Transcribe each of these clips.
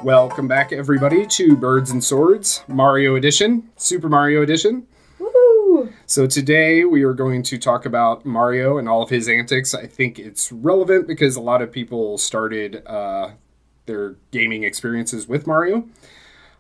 Welcome back, everybody, to Birds and Swords, Mario Edition, Super Mario Edition. Woohoo! So today we are going to talk about Mario and all of his antics. I think it's relevant because a lot of people started their gaming experiences with Mario.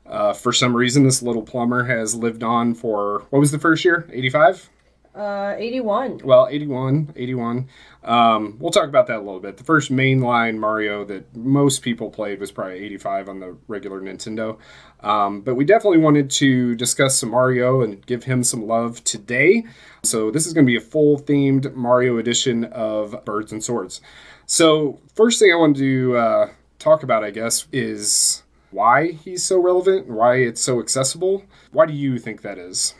For some reason, this little plumber has lived on for, what was the first year? 85? 81. Well, 81. We'll talk about that a little bit. The first mainline Mario that most people played was probably 85 on the regular Nintendo. But we definitely wanted to discuss some Mario and give him some love today. So this is going to be a full-themed Mario edition of Birds and Swords. So first thing I wanted to talk about, I guess, is why he's so relevant and why it's so accessible. Why do you think that is?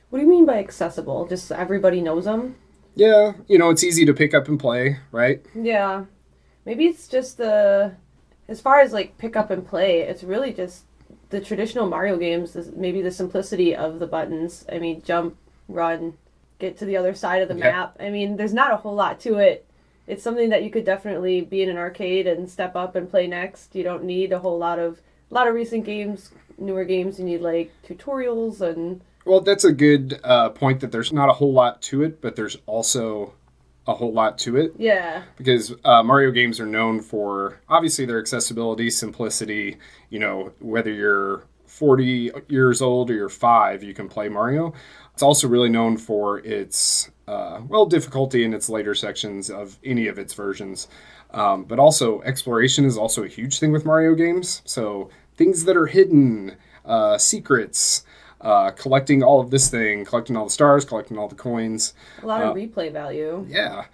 What do you mean by accessible? Just everybody knows them? Yeah, it's easy to pick up and play, right? Yeah. Maybe it's just as far as like pick up and play, it's really just the traditional Mario games, maybe the simplicity of the buttons. I mean, jump, run, get to the other side of the map. I mean, there's not a whole lot to it. It's something that you could definitely be in an arcade and step up and play next. You don't need a lot of recent games, newer games. You need like tutorials and... Well, that's a good point that there's not a whole lot to it, but there's also a whole lot to it. Yeah. Because Mario games are known for, obviously, their accessibility, simplicity. Whether you're 40 years old or you're 5, you can play Mario. It's also really known for its, difficulty in its later sections of any of its versions. But also, exploration is also a huge thing with Mario games. So, things that are hidden, secrets... collecting all of this thing, collecting all the stars, collecting all the coins. A lot of replay value. Yeah.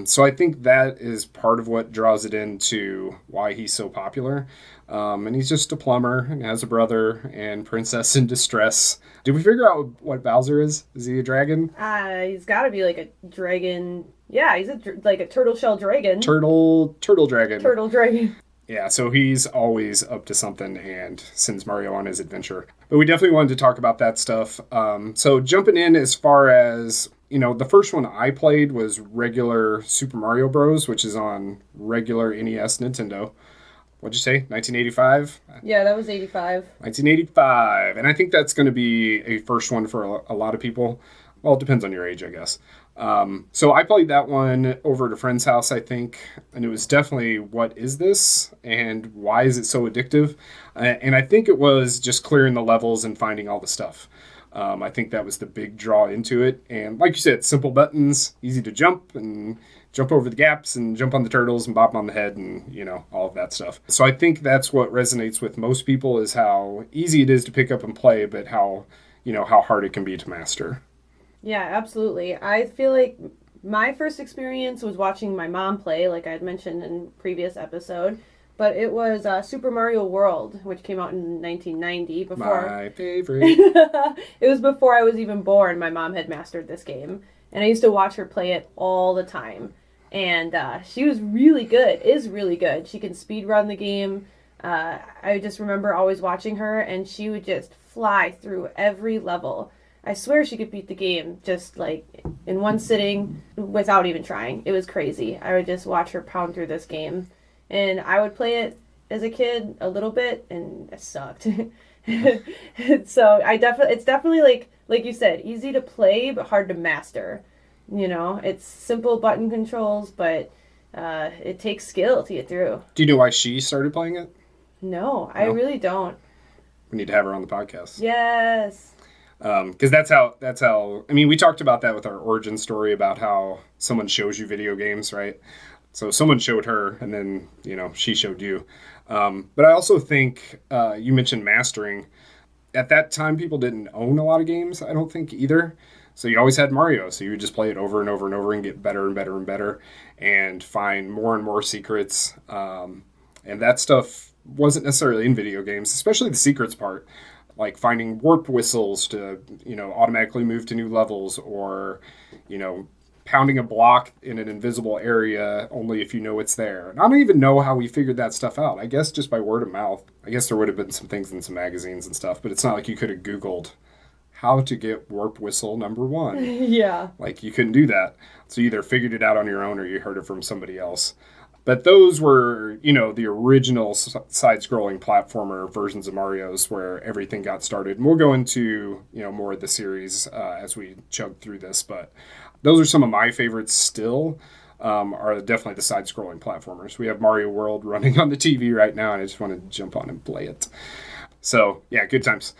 So I think that is part of what draws it into why he's so popular. And he's just a plumber and has a brother and princess in distress. Did we figure out what Bowser is? Is he a dragon? He's got to be like a dragon. Yeah, he's like a turtle shell dragon. Turtle dragon. Turtle dragon. Yeah, so he's always up to something and sends Mario on his adventure. But we definitely wanted to talk about that stuff. So jumping in as far as, the first one I played was regular Super Mario Bros., which is on regular NES Nintendo. What'd you say, 1985? Yeah, that was 85. 1985. And I think that's going to be a first one for a lot of people. Well, it depends on your age, I guess. So I played that one over at a friend's house, I think, and it was definitely, what is this? And why is it so addictive? And I think it was just clearing the levels and finding all the stuff. I think that was the big draw into it. And like you said, simple buttons, easy to jump and jump over the gaps and jump on the turtles and bop them on the head and, all of that stuff. So I think that's what resonates with most people is how easy it is to pick up and play, but how hard it can be to master. Yeah, absolutely. I feel like my first experience was watching my mom play, like I had mentioned in previous episode. But it was Super Mario World, which came out in 1990. My favorite. It was before I was even born. My mom had mastered this game. And I used to watch her play it all the time. And she was really good, is really good. She can speed run the game. I just remember always watching her, and she would just fly through every level. I swear she could beat the game just like in one sitting without even trying. It was crazy. I would just watch her pound through this game. And I would play it as a kid a little bit, and it sucked. So it's definitely like you said, easy to play but hard to master. It's simple button controls, but it takes skill to get through. Do you know why she started playing it? No, I really don't. We need to have her on the podcast. Yes. Because that's how, I mean, we talked about that with our origin story about how someone shows you video games, right? So someone showed her and then, she showed you. But I also think you mentioned mastering. At that time, people didn't own a lot of games, I don't think either. So you always had Mario. So you would just play it over and over and over and get better and better and better and find more and more secrets. And that stuff wasn't necessarily in video games, especially the secrets part. Like finding warp whistles to, automatically move to new levels or, pounding a block in an invisible area only if you know it's there. And I don't even know how we figured that stuff out. I guess just by word of mouth. I guess there would have been some things in some magazines and stuff, but it's not like you could have Googled how to get warp whistle number 1. Yeah. Like you couldn't do that. So you either figured it out on your own or you heard it from somebody else. But those were, the original side-scrolling platformer versions of Mario's where everything got started. And we'll go into, more of the series as we chug through this. But those are some of my favorites still, are definitely the side-scrolling platformers. We have Mario World running on the TV right now, and I just want to jump on and play it. So, yeah, good times.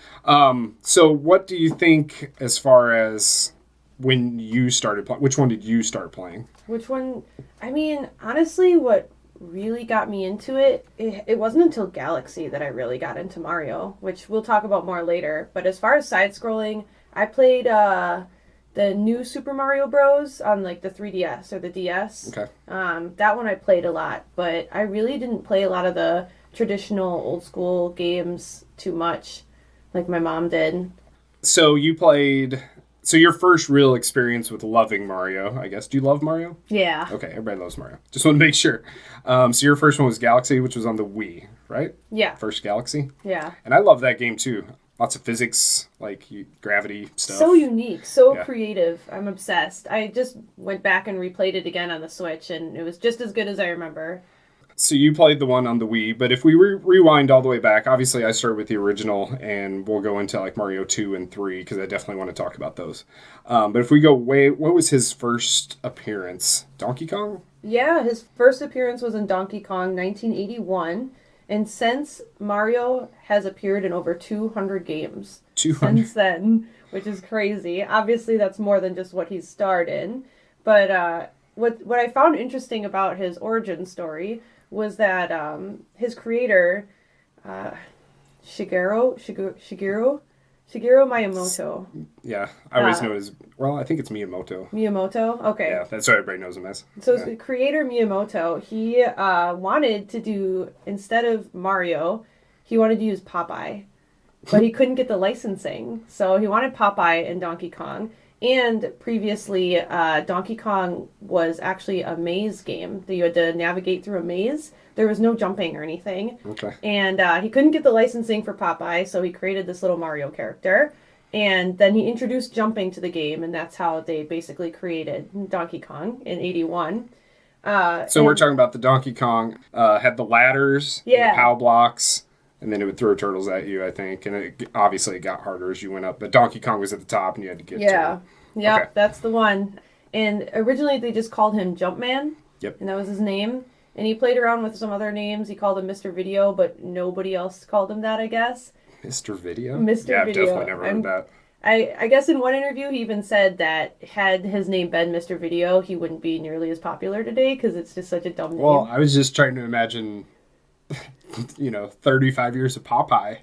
So what do you think as far as when you started playing? Which one did you start playing? Which one? I mean, honestly, what really got me into it wasn't until Galaxy that I really got into Mario, which we'll talk about more later. But as far as side-scrolling, I played the new Super Mario Bros. On like the 3DS or the DS. Okay. That one I played a lot, but I really didn't play a lot of the traditional old school games too much like my mom did. So you played... So your first real experience with loving Mario, I guess. Do you love Mario? Yeah. Okay, everybody loves Mario. Just want to make sure. So your first one was Galaxy, which was on the Wii, right? Yeah. First Galaxy? Yeah. And I love that game too. Lots of physics, like gravity stuff. So unique, so creative. I'm obsessed. I just went back and replayed it again on the Switch, and it was just as good as I remember. So you played the one on the Wii, but if we rewind all the way back, obviously I started with the original, and we'll go into like Mario 2 and 3, because I definitely want to talk about those. But if we go what was his first appearance? Donkey Kong? Yeah, his first appearance was in Donkey Kong 1981, and since Mario has appeared in over 200 games 200. Since then, which is crazy. Obviously, that's more than just what he's starred in. But what I found interesting about his origin story was that his creator, Shigeru Miyamoto. Yeah, I always know his... Well, I think it's Miyamoto. Miyamoto? Okay. Yeah, that's what everybody knows him as. So the creator Miyamoto, he wanted to do, instead of Mario, he wanted to use Popeye. But he couldn't get the licensing. So he wanted Popeye in Donkey Kong. And previously, Donkey Kong was actually a maze game that you had to navigate through a maze. There was no jumping or anything. Okay. And he couldn't get the licensing for Popeye, so he created this little Mario character. And then he introduced jumping to the game, and that's how they basically created Donkey Kong in 81. So we're talking about the Donkey Kong, had the ladders, the POW blocks, and then it would throw turtles at you, I think. And it got harder as you went up. But Donkey Kong was at the top, and you had to get to it. Yeah, okay. That's the one. And originally they just called him Jumpman. Yep. And that was his name. And he played around with some other names. He called him Mr. Video, but nobody else called him that, I guess. Mr. Video? Mr. Yeah, Video. I've definitely never heard that. I guess in one interview he even said that had his name been Mr. Video, he wouldn't be nearly as popular today because it's just such a dumb name. Well, I was just trying to imagine... 35 years of Popeye.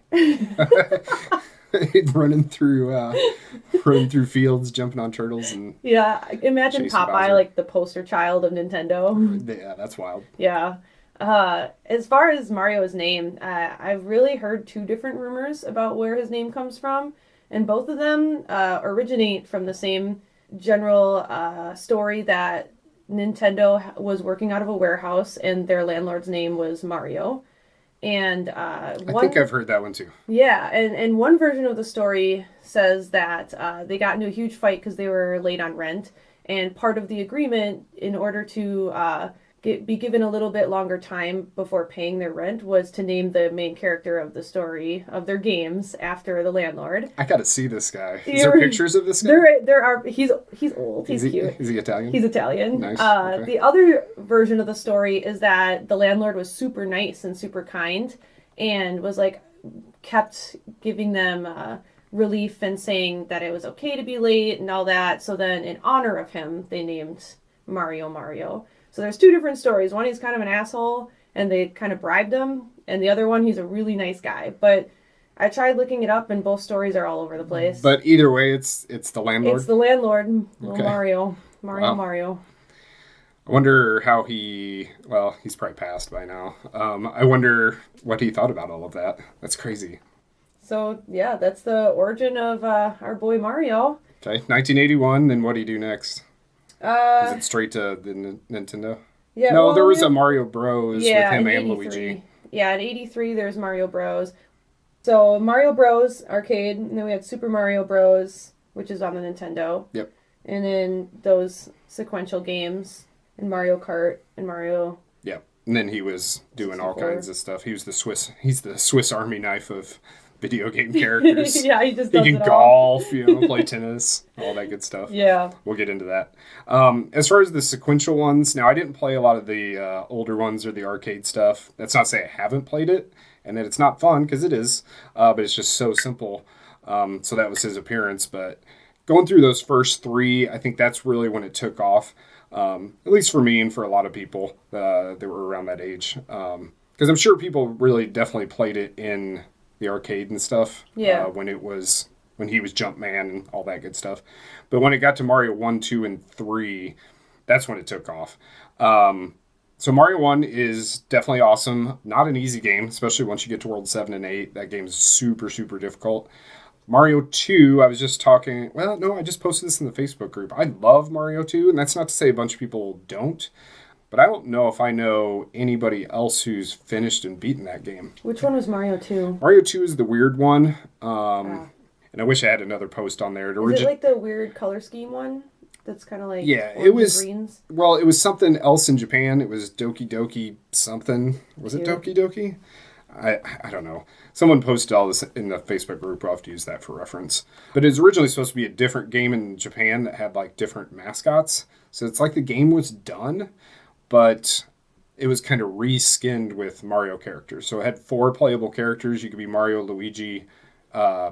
running through fields, jumping on turtles, and imagine Popeye like the poster child of Nintendo. Yeah, that's wild. Yeah. As far as Mario's name, I've really heard two different rumors about where his name comes from, and both of them originate from the same general story that Nintendo was working out of a warehouse, and their landlord's name was Mario. And I think I've heard that one too. Yeah, and one version of the story says that they got into a huge fight because they were late on rent, and part of the agreement, in order to be given a little bit longer time before paying their rent, was to name the main character of the story of their games after the landlord. I gotta see this guy. Is there pictures of this guy? There are. He's old. He's cute. Is he Italian? He's Italian. Nice. Okay. The other version of the story is that the landlord was super nice and super kind, and was kept giving them relief and saying that it was okay to be late and all that. So then, in honor of him, they named Mario. So there's two different stories. One, he's kind of an asshole, and they kind of bribed him. And the other one, he's a really nice guy. But I tried looking it up, and both stories are all over the place. But either way, it's the landlord? It's the landlord, little Okay. Mario. I wonder how he's probably passed by now. I wonder what he thought about all of that. That's crazy. So, yeah, that's the origin of our boy Mario. Okay, 1981, then what do you do next? Is it straight to the Nintendo? Yeah. No, there was a Mario Bros. With him and 83. Luigi. Yeah, in 83 there's Mario Bros. So Mario Bros. Arcade, and then we had Super Mario Bros., which is on the Nintendo. Yep. And then those sequential games, and Mario Kart, and Mario Yeah. And then he was doing all 64. kinds of stuff. He's the Swiss Army knife of video game characters. Yeah, he just He does can it all. golf, you know, play tennis, all that good stuff. Yeah. We'll get into that. As far as the sequential ones, now I didn't play a lot of the older ones or the arcade stuff. That's not to say I haven't played it and that it's not fun, because it is, but it's just so simple. So that was his appearance. But going through those first three, I think that's really when it took off, at least for me and for a lot of people that were around that age. Because I'm sure people really definitely played it in the arcade and stuff. Yeah. When he was Jumpman and all that good stuff. But when it got to Mario 1, 2, and 3, that's when it took off. So Mario 1 is definitely awesome. Not an easy game, especially once you get to World 7 and 8. That game is super, super difficult. Mario 2, I was just talking... Well, no, I just posted this in the Facebook group. I love Mario 2, and that's not to say a bunch of people don't. But I don't know if I know anybody else who's finished and beaten that game. Which one was Mario 2? Mario 2 is the weird one. And I wish I had another post on there. Is it like the weird color scheme one? That's kind of like it was greens? Well, it was something else in Japan. It was Doki Doki something. Was it Doki Doki? I don't know. Someone posted all this in the Facebook group. We'll have to use that for reference. But it was originally supposed to be a different game in Japan that had like different mascots. So it's like the game was done, but it was kind of reskinned with Mario characters. So it had 4 playable characters. You could be Mario, Luigi,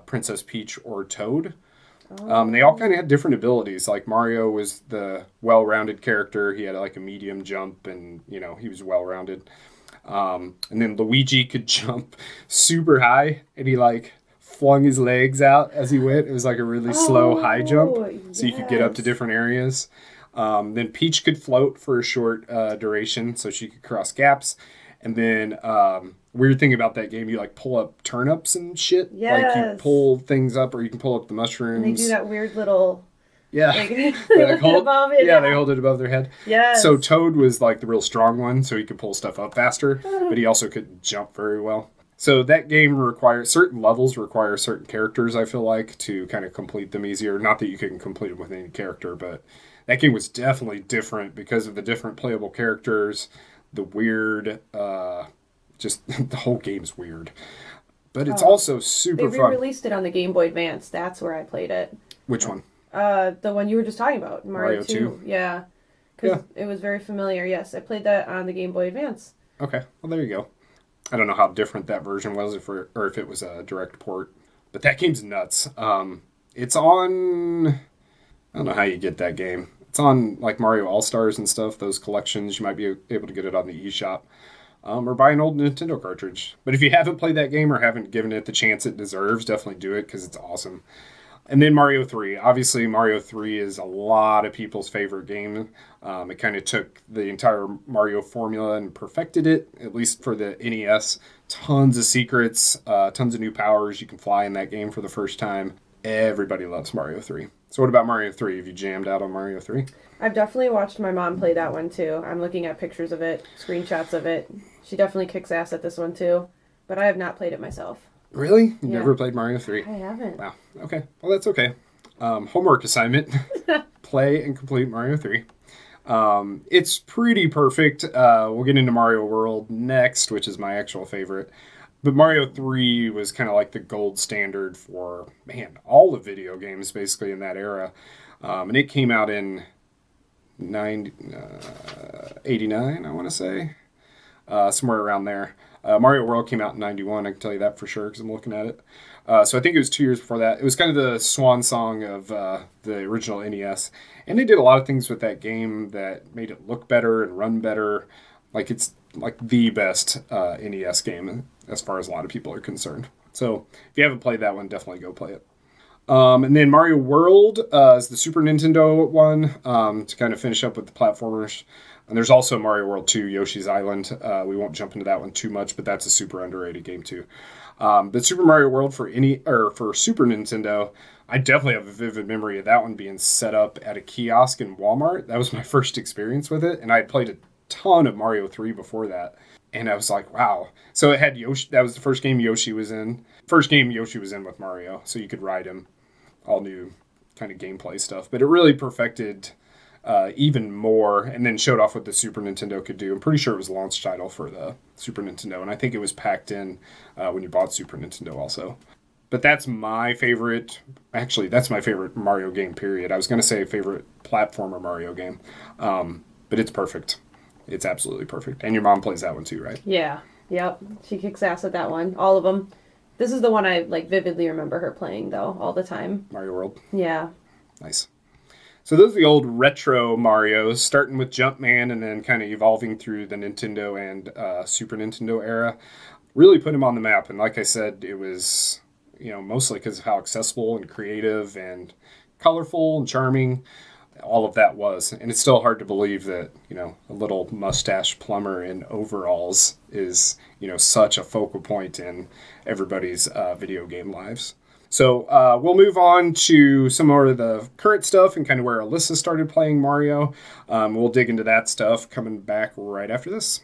Princess Peach, or Toad. They all kind of had different abilities. Like Mario was the well-rounded character. He had like a medium jump, and he was well-rounded. And then Luigi could jump super high, and he like flung his legs out as he went. It was like a really slow high jump, so you could get up to different areas. Then Peach could float for a short duration, so she could cross gaps. And then weird thing about that game, you like pull up turnips and shit. Yes. Like you pull things up, or you can pull up the mushrooms. And they do that weird little... Yeah. Like, they hold it above it. Yeah, they hold it above their head. Yes. So Toad was like the real strong one, so he could pull stuff up faster, but he also could jump very well. So that game requires certain levels, require certain characters, I feel like, to kind of complete them easier. Not that you can complete them with any character, but that game was definitely different because of the different playable characters, the weird, just the whole game's weird. But it's also super fun. They re-released it on the Game Boy Advance. That's where I played it. Which one? The one you were just talking about, Mario 2. Yeah. Because it was very familiar. Yes, I played that on the Game Boy Advance. Okay, well there you go. I don't know how different that version was, or if it was a direct port. But that game's nuts. It's on... I don't know how you get that game. It's on like Mario All-Stars and stuff, those collections. You might be able to get it on the eShop. Or buy an old Nintendo cartridge. But if you haven't played that game or haven't given it the chance it deserves, definitely do it because it's awesome. And then Mario 3. Obviously, Mario 3 is a lot of people's favorite game. It kind of took the entire Mario formula and perfected it, at least for the NES. Tons of secrets, tons of new powers. You can fly in that game for the first time. Everybody loves Mario 3. So what about Mario 3? Have you jammed out on Mario 3? I've definitely watched my mom play that one, too. I'm looking at pictures of it, screenshots of it. She definitely kicks ass at this one, too. But I have not played it myself. Really? You never played Mario 3? I haven't. Wow. Okay. Well, that's okay. Homework assignment. Play and complete Mario 3. It's pretty perfect. We'll get into Mario World next, which is my actual favorite. But Mario 3 was kind of like the gold standard for, all the video games basically in that era. And it came out in 89, I want to say. Somewhere around there. Mario World came out in 91, I can tell you that for sure because I'm looking at it. So I think it was 2 years before that. It was kind of the swan song of the original NES. And they did a lot of things with that game that made it look better and run better. Like it's like the best NES game as far as a lot of people are concerned. So if you haven't played that one, definitely go play it. And then Mario World is the Super Nintendo one to kind of finish up with the platformers. And there's also Mario World 2, Yoshi's Island. We won't jump into that one too much, but that's a super underrated game too. But Super Mario World for Super Nintendo, I definitely have a vivid memory of that one being set up at a kiosk in Walmart. That was my first experience with it, and I had played a ton of Mario 3 before that. And I was like, wow. So it had Yoshi. That was the first game Yoshi was in. First game Yoshi was in with Mario, so you could ride him. All new kind of gameplay stuff. But it really perfected even more, and then showed off what the Super Nintendo could do. I'm pretty sure it was a launch title for the Super Nintendo, and I think it was packed in when you bought Super Nintendo also. But that's my favorite. Actually, that's my favorite Mario game, period. I was going to say favorite platformer Mario game. But it's perfect. It's absolutely perfect. And your mom plays that one too, right? Yeah. Yep. She kicks ass at that one. All of them. This is the one I vividly remember her playing, though, all the time. Mario World. Yeah. Nice. So those are the old retro Marios, starting with Jumpman and then kind of evolving through the Nintendo and Super Nintendo era. Really put him on the map. And like I said, it was, mostly because of how accessible and creative and colorful and charming all of that was. And it's still hard to believe that, a little mustache plumber in overalls is, such a focal point in everybody's video game lives. So we'll move on to some more of the current stuff and kind of where Alyssa started playing Mario. We'll dig into that stuff coming back right after this.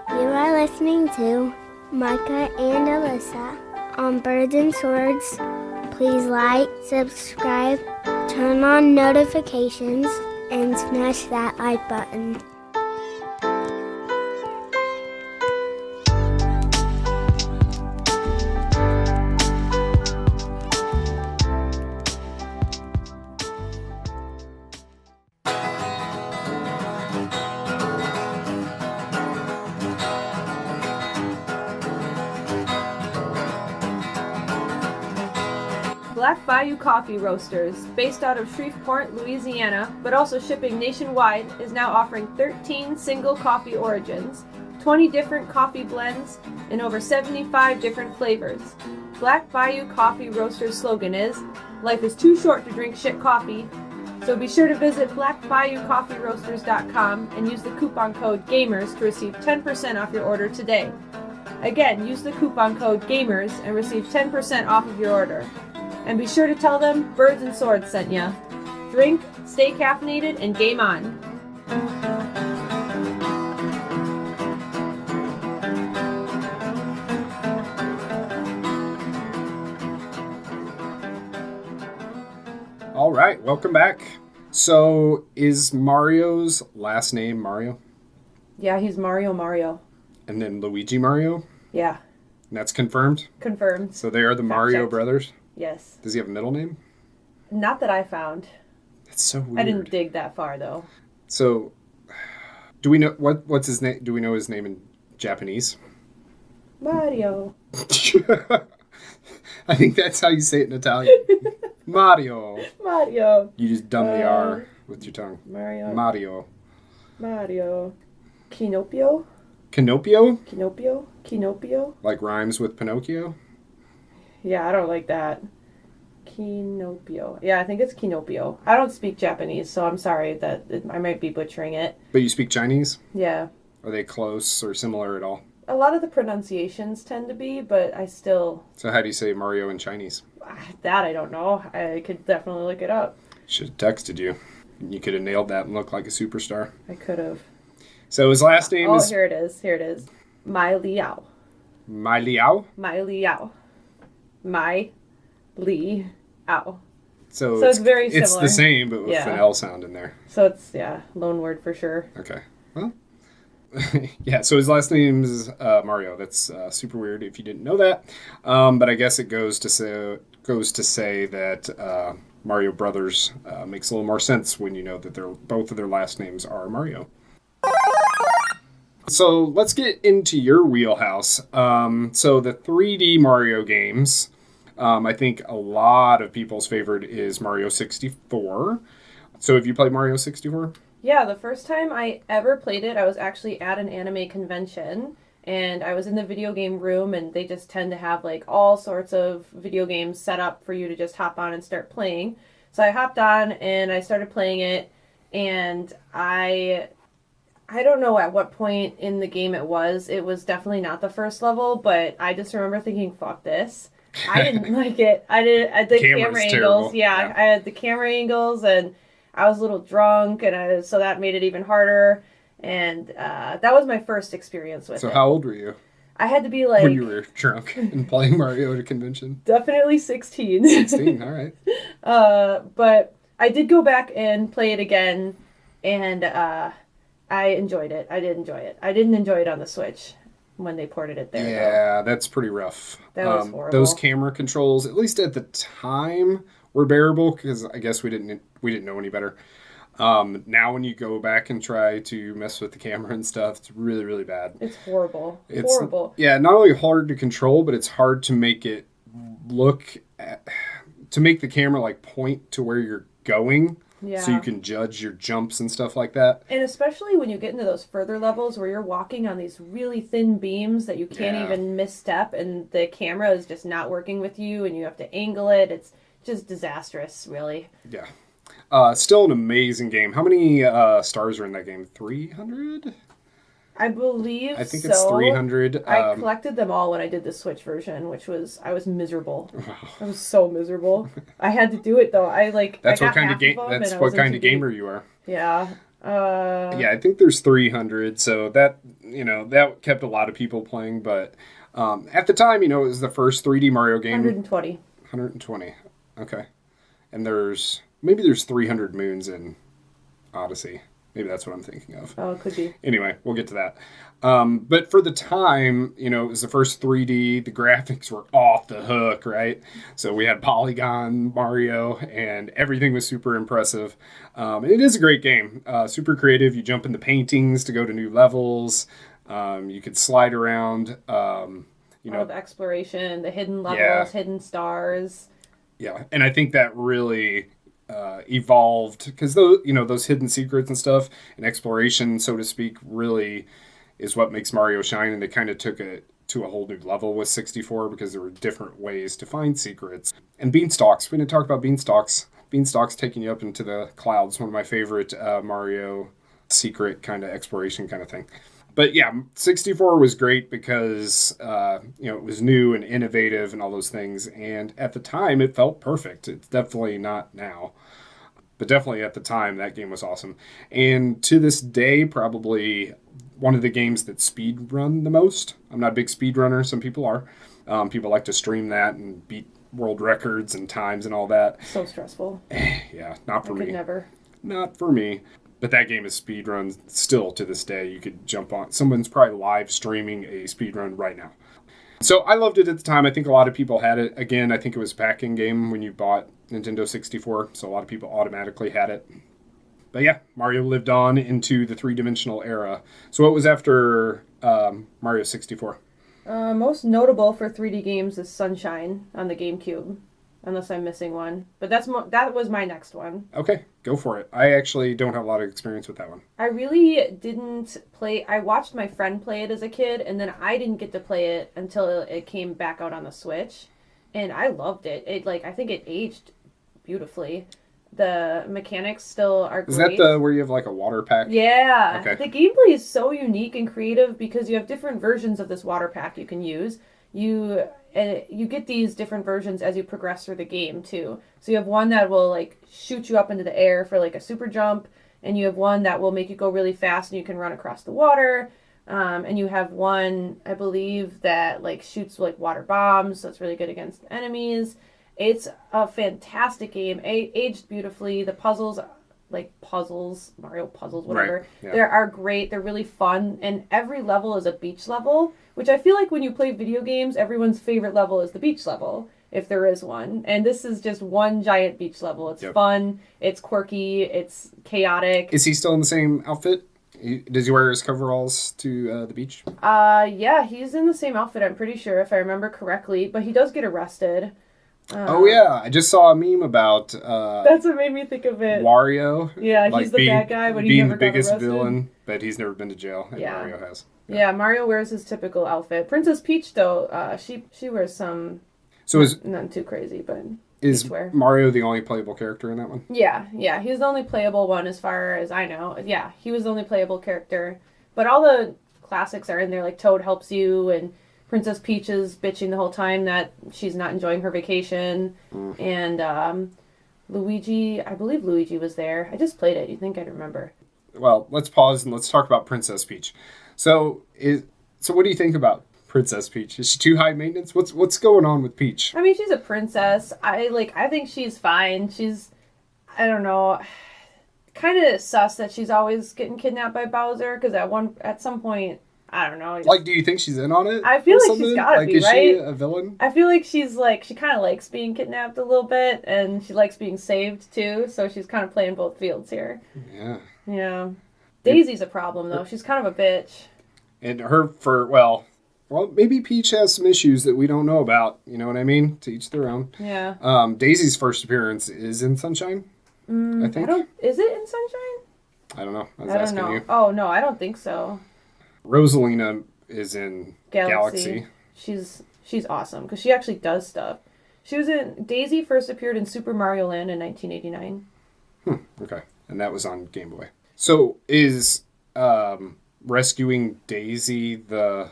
You are listening to Micah and Alyssa on Birds and Swords. Please like, subscribe, turn on notifications, and smash that like button. Black Bayou Coffee Roasters, based out of Shreveport, Louisiana, but also shipping nationwide, is now offering 13 single coffee origins, 20 different coffee blends, and over 75 different flavors. Black Bayou Coffee Roasters' slogan is, "Life is too short to drink shit coffee," so be sure to visit blackbayoucoffeeroasters.com and use the coupon code GAMERS to receive 10% off your order today. Again, use the coupon code GAMERS and receive 10% off of your order. And be sure to tell them Birds and Swords sent ya. Drink, stay caffeinated, and game on. All right, welcome back. So is Mario's last name Mario? Yeah, he's Mario. And then Luigi Mario? Yeah. And that's confirmed? Confirmed. So they are the Mario brothers? Yes. Does he have a middle name? Not that I found. That's so weird. I didn't dig that far, though. So, do we know what's his name? Do we know his name in Japanese? Mario. I think that's how you say it in Italian. Mario. You just dumb the R with your tongue. Mario. Kinopio. Like rhymes with Pinocchio? Yeah, I don't like that. Kinopio. Yeah, I think it's Kinopio. I don't speak Japanese, so I'm sorry that I might be butchering it. But you speak Chinese? Yeah. Are they close or similar at all? A lot of the pronunciations tend to be, but I still... So how do you say Mario in Chinese? That I don't know. I could definitely look it up. Should have texted you. You could have nailed that and looked like a superstar. I could have. So his last name is... Oh, here it is. Mai Liao. Mai Liao? Mai Liao. Mai Li Ow. So it's very similar. It's the same, but with an L sound in there. So it's, loan word for sure. Okay. Well, yeah, so his last name is Mario. That's super weird if you didn't know that. But I guess it goes to say that Mario Brothers makes a little more sense when you know that both of their last names are Mario. So let's get into your wheelhouse. So the 3D Mario games, I think a lot of people's favorite is Mario 64. So have you played Mario 64? Yeah, the first time I ever played it, I was actually at an anime convention, and I was in the video game room, and they just tend to have all sorts of video games set up for you to just hop on and start playing. So I hopped on and I started playing it, and I don't know at what point in the game it was. It was definitely not the first level, but I just remember thinking, fuck this. I didn't like it. The camera angles. Yeah, I had the camera angles, and I was a little drunk, and so that made it even harder. And that was my first experience with it. So how old were you? I had to be When like you were drunk and playing Mario at a convention. definitely 16. 16, all right. But I did go back and play it again, and I enjoyed it. I did enjoy it. I didn't enjoy it on the Switch when they ported it there. Yeah, that's pretty rough. That was horrible. Those camera controls, at least at the time, were bearable because I guess we didn't know any better. Now when you go back and try to mess with the camera and stuff, it's really, really bad. It's horrible. It's horrible. Yeah, not only hard to control, but it's hard to make it to make the camera like point to where you're going. Yeah. So you can judge your jumps and stuff like that. And especially when you get into those further levels where you're walking on these really thin beams that you can't even misstep, and the camera is just not working with you and you have to angle it. It's just disastrous, really. Yeah. Still an amazing game. How many stars are in that game? 300? I believe I think it's 300. I collected them all when I did the Switch version, I was miserable. I was so miserable. I had to do it though. That's what kind of game. That's what kind of gamer you are. Yeah. Yeah, I think there's 300. So that that kept a lot of people playing. But at the time, it was the first 3D Mario game. 120. 120. Okay. And maybe there's 300 moons in Odyssey. Maybe that's what I'm thinking of. Oh, it could be. Anyway, we'll get to that. But for the time, it was the first 3D. The graphics were off the hook, right? So we had Polygon Mario, and everything was super impressive. And it is a great game. Super creative. You jump in the paintings to go to new levels. You could slide around. Of exploration, the hidden levels, hidden stars. Yeah, and I think that really evolved because those hidden secrets and stuff and exploration, so to speak, really is what makes Mario shine. And they kind of took it to a whole new level with 64 because there were different ways to find secrets. And beanstalks. We didn't talk about beanstalks. Beanstalks taking you up into the clouds. One of my favorite Mario secret kind of exploration kind of thing. But yeah, 64 was great because, it was new and innovative and all those things. And at the time, it felt perfect. It's definitely not now. But definitely at the time, that game was awesome. And to this day, probably one of the games that speed run the most. I'm not a big speed runner. Some people are. People like to stream that and beat world records and times and all that. So stressful. Yeah, not for me. I could never. Not for me. But that game is speedrun still to this day. You could jump on. Someone's probably live streaming a speedrun right now. So I loved it at the time. I think a lot of people had it. Again, I think it was a packing game when you bought Nintendo 64. So a lot of people automatically had it. But yeah, Mario lived on into the three-dimensional era. So what was after Mario 64? Most notable for 3D games is Sunshine on the GameCube. Unless I'm missing one. But that was my next one. Okay, go for it. I actually don't have a lot of experience with that one. I really didn't play... I watched my friend play it as a kid, and then I didn't get to play it until it came back out on the Switch. And I loved it. I think it aged beautifully. The mechanics still are great. Is that where you have like a water pack? Yeah. Okay. The gameplay is so unique and creative because you have different versions of this water pack you can use. You get these different versions as you progress through the game too. So you have one that will shoot you up into the air for a super jump, and you have one that will make you go really fast and you can run across the water. And you have one, I believe, that shoots water bombs, so it's really good against enemies. It's a fantastic game. Aged beautifully. The puzzles, Mario puzzles, whatever, right. Yeah. They are great. They're really fun, and every level is a beach level, which I feel like when you play video games, everyone's favorite level is the beach level, if there is one. And this is just one giant beach level. It's fun, it's quirky, it's chaotic. Is he still in the same outfit? Does he wear his coveralls to the beach? Yeah, he's in the same outfit, I'm pretty sure, if I remember correctly, but he does get arrested. Oh yeah, I just saw a meme about that's what made me think of it. Wario. Yeah, he's the bad guy, but he being never the biggest got arrested. villain, but he's never been to jail, and Mario has. Yeah, Mario wears his typical outfit. Princess Peach, though, she wears some. So is nothing too crazy, but is beachwear. Mario the only playable character in that one? Yeah, he's the only playable one as far as I know. Yeah, he was the only playable character, but all the classics are in there. Like Toad helps you, and Princess Peach is bitching the whole time that she's not enjoying her vacation. And Luigi, I believe Luigi was there. I just played it. You'd think I'd remember. Well, let's pause and let's talk about Princess Peach. So what do you think about Princess Peach. Is she too high maintenance? What's going on with Peach? I mean, she's a princess. I think she's fine. I don't know, kind of sus that she's always getting kidnapped by Bowser, because at some point, I don't know. Like, do you think she's in on it? I feel like she's gotta be, is right? Is she a villain? I feel like she kind of likes being kidnapped a little bit, and she likes being saved too, so she's kind of playing both fields here. Yeah. Yeah. Daisy's a problem, though. She's kind of a bitch. And well, maybe Peach has some issues that we don't know about. You know what I mean? To each their own. Yeah. Daisy's first appearance is in Sunshine, I think. Is it in Sunshine? I don't know. I was don't know. you. Oh, no, I don't think so. Rosalina is in Galaxy. She's awesome, because she actually does stuff. Daisy first appeared in Super Mario Land in 1989. Okay. And that was on Game Boy. So is rescuing Daisy the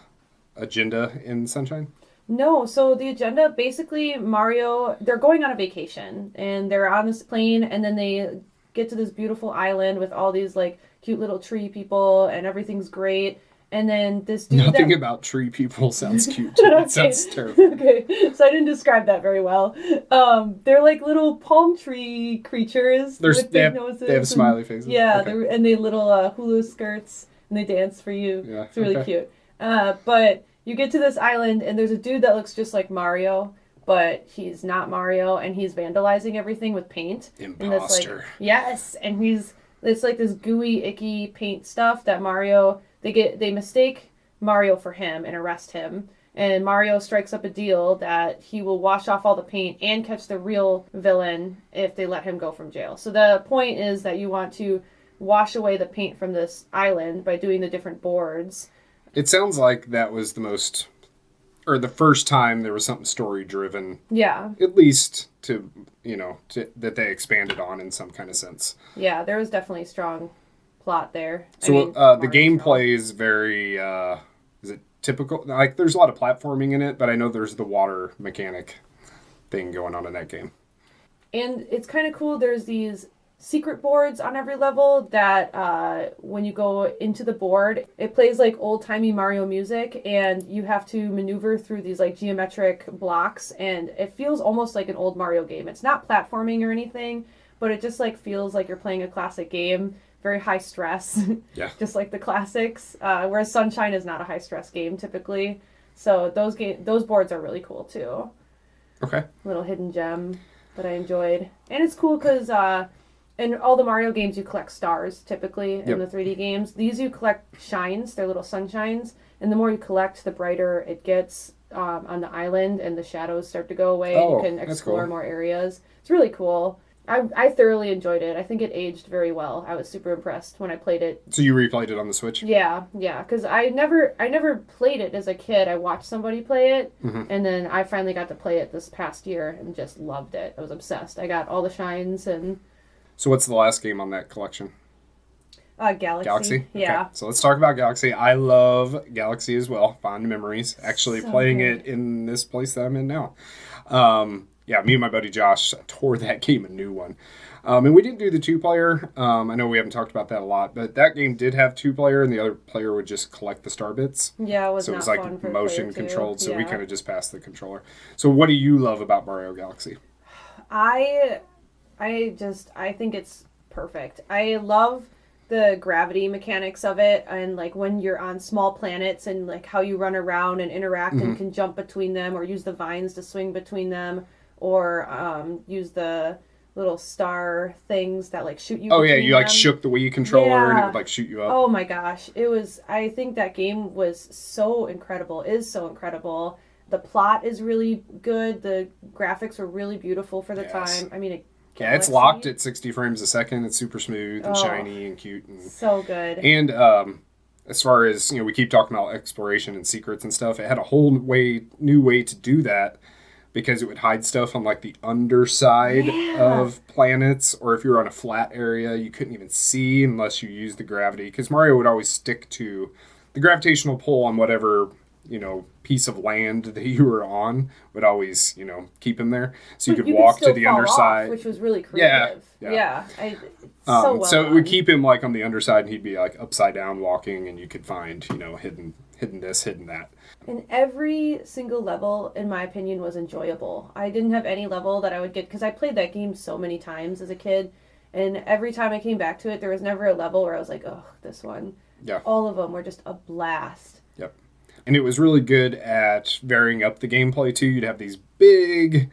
agenda in Sunshine? No, so the agenda, basically, Mario, they're going on a vacation, and they're on this plane, and then they get to this beautiful island with all these, like, cute little tree people, and everything's great. And then this dude Nothing about tree people sounds cute. It sounds terrible. Okay, so I didn't describe that very well. They're like little palm tree creatures with big noses. They have smiley faces. Yeah, okay. and they little hula skirts, and they dance for you. Yeah, it's really cute. But you get to this island, and there's a dude that looks just like Mario, but he's not Mario, and he's vandalizing everything with paint. Imposter. Yes, and it's like this gooey, icky paint stuff that Mario... They mistake Mario for him and arrest him. And Mario strikes up a deal that he will wash off all the paint and catch the real villain if they let him go from jail. So the point is that you want to wash away the paint from this island by doing the different boards. It sounds like that was the first time there was something story driven. Yeah. At least that they expanded on in some kind of sense. Yeah, there was definitely strong plot there. So the gameplay is very is it typical? Like, there's a lot of platforming in it, but I know there's the water mechanic thing going on in that game. And it's kind of cool. There's these secret boards on every level that when you go into the board, it plays like old-timey Mario music, and you have to maneuver through these like geometric blocks, and it feels almost like an old Mario game. It's not platforming or anything, but it just like feels like you're playing a classic game. Very high stress, yeah. Just like the classics. Whereas Sunshine is not a high stress game typically, so those boards are really cool too. Okay. Little hidden gem that I enjoyed, and it's cool because in all the Mario games you collect stars typically in the 3D games. These you collect shines, they're little sunshines, and the more you collect, the brighter it gets on the island, and the shadows start to go away. Oh, you can explore cool. more areas. It's really cool. I thoroughly enjoyed it. I think it aged very well. I was super impressed when I played it. So you replayed it on the Switch? Yeah, because I never played it as a kid. I watched somebody play it, and then I finally got to play it this past year and just loved it. I was obsessed. I got all the shines and... So what's the last game on that collection? Galaxy. Yeah. Okay. So let's talk about Galaxy. I love Galaxy as well. Fond memories. Actually playing it in this place that I'm in now. Yeah, me and my buddy Josh tore that game a new one. And we didn't do the 2-player. I know we haven't talked about that a lot, but that game did have 2-player, and the other player would just collect the star bits. Yeah, it was so not it was like fun for motion controlled, so we yeah. kind of just passed the controller. So what do you love about Mario Galaxy? I think it's perfect. I love the gravity mechanics of it, and like when you're on small planets and like how you run around and interact and can jump between them or use the vines to swing between them. Or use the little star things that like shoot you. Oh yeah, you like them. shook the Wii controller and it would like shoot you up. Oh my gosh, I think that game was so incredible. Is so incredible. The plot is really good. The graphics were really beautiful for the time. I mean, yeah, it's locked at 60 frames a second. It's super smooth and shiny and cute and so good. And as far as we keep talking about exploration and secrets and stuff. It had a whole new way to do that. Because it would hide stuff on like the underside of planets, or if you were on a flat area, you couldn't even see unless you used the gravity. Because Mario would always stick to the gravitational pull on whatever piece of land that you were on would always, keep him there. So you But could walk to still the fall underside. off, which was really creative. Yeah. So well so it done. would keep him like on the underside, and he'd be like upside down walking, and you could find, hidden this, hidden that. And every single level, in my opinion, was enjoyable. I didn't have any level that I would get, because I played that game so many times as a kid, and every time I came back to it, there was never a level where I was like, oh, this one. Yeah. All of them were just a blast. Yep. And it was really good at varying up the gameplay, too. You'd have these big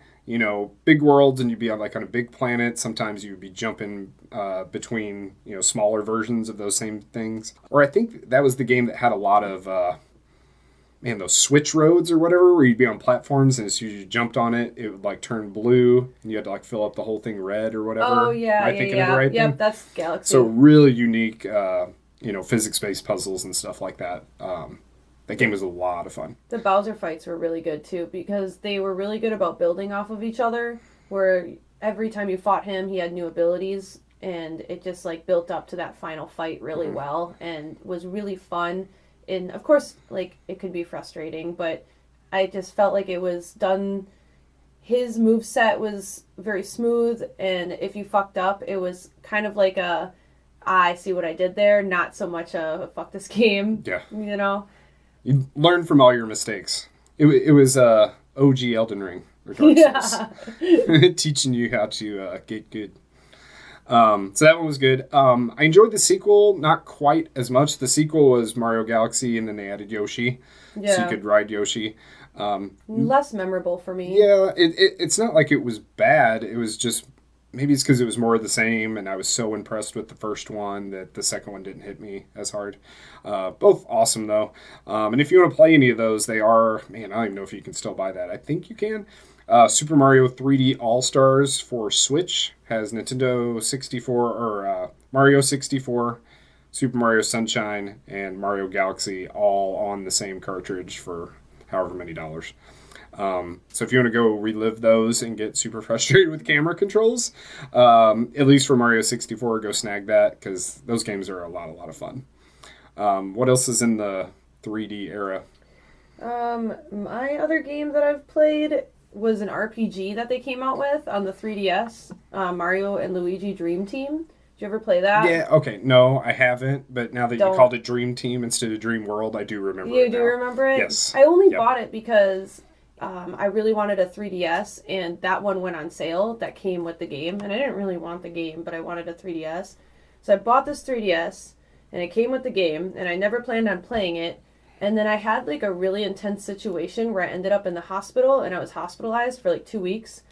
worlds, and you'd be on like on a big planet. Sometimes you'd be jumping between, smaller versions of those same things. Or I think that was the game that had a lot of, those switch roads or whatever, where you'd be on platforms, and as soon as you jumped on it, it would like turn blue, and you had to like fill up the whole thing red or whatever. Oh, yeah, Am I thinking of the right thing? That's Galaxy. So really unique, physics-based puzzles and stuff like that. That game was a lot of fun. The Bowser fights were really good, too, because they were really good about building off of each other, where every time you fought him, he had new abilities, and it just, like, built up to that final fight really well, and was really fun. And, of course, like, it could be frustrating, but I just felt like it was done... His moveset was very smooth, and if you fucked up, it was kind of like I see what I did there, not so much a fuck this game. Yeah. You learn from all your mistakes. It was OG Elden Ring or Dark Souls. Teaching you how to get good. So that one was good. I enjoyed the sequel, not quite as much. The sequel was Mario Galaxy, and then they added Yoshi. Yeah. So you could ride Yoshi. Less memorable for me. Yeah, it's not like it was bad. It was just, maybe it's because it was more of the same, and I was so impressed with the first one that the second one didn't hit me as hard. Both awesome, though. And if you want to play any of those, they are, I don't even know if you can still buy that. I think you can. Super Mario 3D All-Stars for Switch has Nintendo 64, or Mario 64, Super Mario Sunshine, and Mario Galaxy all on the same cartridge for however many dollars. So if you want to go relive those and get super frustrated with camera controls, at least for Mario 64, go snag that, because those games are a lot of fun. What else is in the 3D era? My other game that I've played was an RPG that they came out with on the 3DS, Mario and Luigi Dream Team. Did you ever play that? Yeah, okay. No, I haven't, but now that you called it Dream Team instead of Dream World, I do remember it. You do remember it? Yes. I only bought it because I really wanted a 3DS, and that one went on sale that came with the game, and I didn't really want the game, but I wanted a 3DS. So I bought this 3DS, and it came with the game, and I never planned on playing it. And then I had like a really intense situation where I ended up in the hospital, and I was hospitalized for like 2 weeks.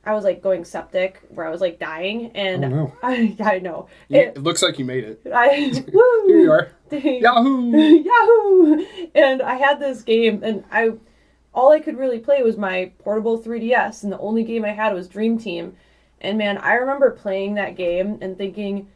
I was like going septic, where I was like dying, and oh, no. I know. It looks like you made it. Woo! Here you are. Yahoo! Yahoo! And I had this game, and all I could really play was my portable 3DS, and the only game I had was Dream Team. And man, I remember playing that game and thinking,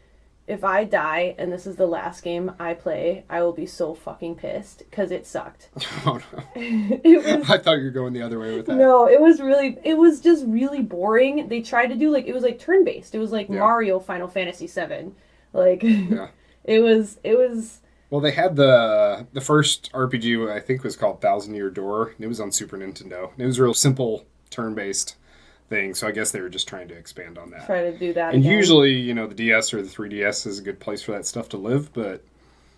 if I die and this is the last game I play, I will be so fucking pissed, because it sucked. Oh, no. I thought you were going the other way with that. No, it was just really boring. They tried to do it was like turn-based. It was like Mario Final Fantasy VII. Like, it was... Well, they had the first RPG, I think, was called Thousand Year Door. It was on Super Nintendo. It was a real simple turn-based thing, so I guess they were just trying to expand on that. Try to do that. And again. usually, the DS or the 3DS is a good place for that stuff to live, but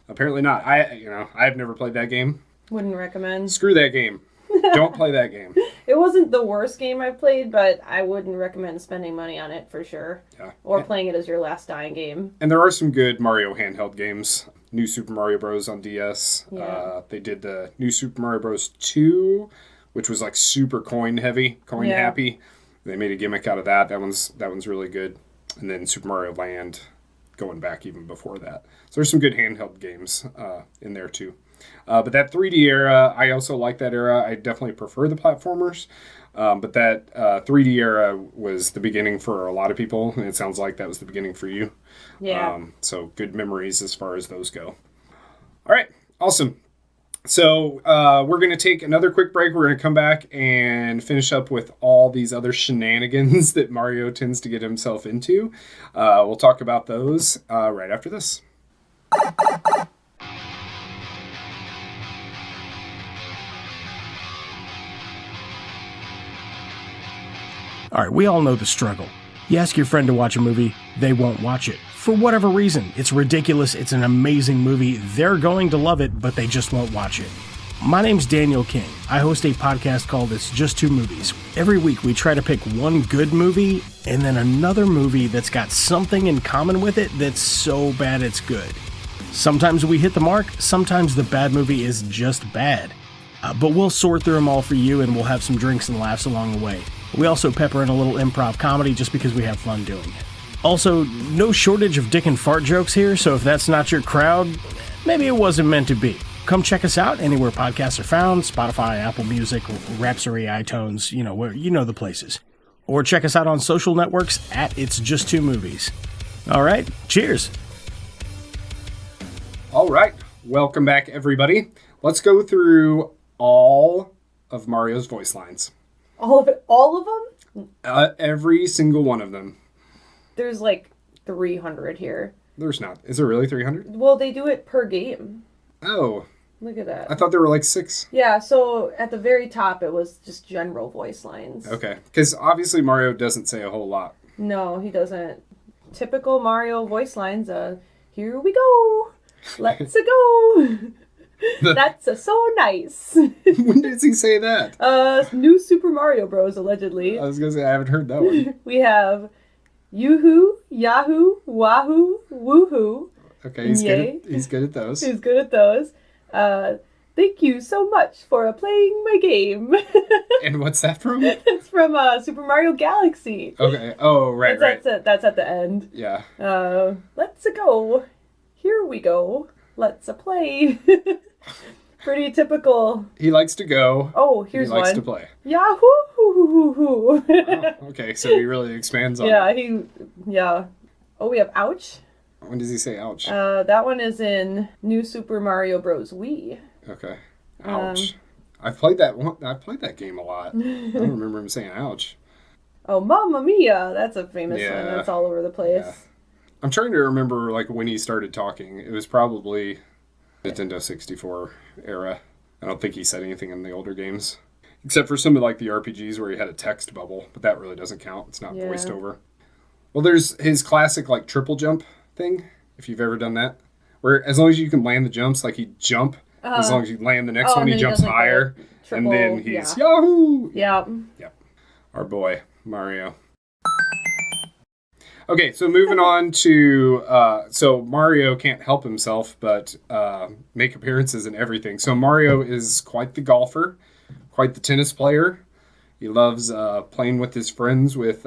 apparently not. I've never played that game. Wouldn't recommend. Screw that game. Don't play that game. It wasn't the worst game I've played, but I wouldn't recommend spending money on it for sure. Yeah. Or playing it as your last dying game. And there are some good Mario handheld games. New Super Mario Bros. On DS. Yeah. They did the New Super Mario Bros. 2, which was like super coin happy. They made a gimmick out of that. That one's really good. And then Super Mario Land, going back even before that. So there's some good handheld games in there too. But that 3D era, I also like that era. I definitely prefer the platformers. But that 3D era was the beginning for a lot of people. And it sounds like that was the beginning for you. Yeah. So good memories as far as those go. All right. Awesome. So we're going to take another quick break. We're going to come back and finish up with all these other shenanigans that Mario tends to get himself into. We'll talk about those right after this. Alright, we all know the struggle. You ask your friend to watch a movie, they won't watch it. For whatever reason. It's ridiculous, it's an amazing movie, they're going to love it, but they just won't watch it. My name's Daniel King. I host a podcast called It's Just Two Movies. Every week we try to pick one good movie and then another movie that's got something in common with it that's so bad it's good. Sometimes we hit the mark, sometimes the bad movie is just bad. But we'll sort through them all for you and we'll have some drinks and laughs along the way. We also pepper in a little improv comedy just because we have fun doing it. Also, no shortage of dick and fart jokes here, so if that's not your crowd, maybe it wasn't meant to be. Come check us out anywhere podcasts are found, Spotify, Apple Music, Rhapsody, iTunes, you know the places. Or check us out on social networks at It's Just Two Movies. All right, cheers. All right, welcome back, everybody. Let's go through all of Mario's voice lines. All of it? All of them? Every single one of them. There's like 300 here. There's not. Is there really 300? Well, they do it per game. Oh. Look at that. I thought there were like 6. Yeah, so at the very top, it was just general voice lines. Okay, because obviously Mario doesn't say a whole lot. No, he doesn't. Typical Mario voice lines, here we go. Let's go. That's so nice. When does he say that? New Super Mario Bros. Allegedly. I was going to say, I haven't heard that one. We have Yoo-hoo, Yahoo, Wahoo, Woohoo. Okay, he's good at those. He's good at those. Thank you so much for playing my game. And what's that from? It's from Super Mario Galaxy. Okay. Oh, right. That's at the end. Yeah. Let's go. Here we go. Let's play. Pretty typical. He likes to go. Oh, here's one. He likes to play. Yahoo! Oh, okay, so he really expands on it. Yeah. Oh, we have ouch. When does he say ouch? That one is in New Super Mario Bros. Wii. Okay. Ouch. I've played that one. I've played that game a lot. I don't remember him saying ouch. Oh, Mamma Mia! That's a famous one. That's all over the place. Yeah. I'm trying to remember like when he started talking. It was probably Nintendo 64 era. I don't think he said anything in the older games. Except for some of like the RPGs where he had a text bubble, but that really doesn't count. It's not voiced over. Well, there's his classic like triple jump thing, if you've ever done that. Where as long as you can land the jumps, like he'd jump. As long as you land the next one, he jumps higher. Triple, and then he's Yahoo! Yep. Our boy, Mario. Okay, so moving on to, so Mario can't help himself but make appearances in everything. So Mario is quite the golfer, quite the tennis player. He loves playing with his friends with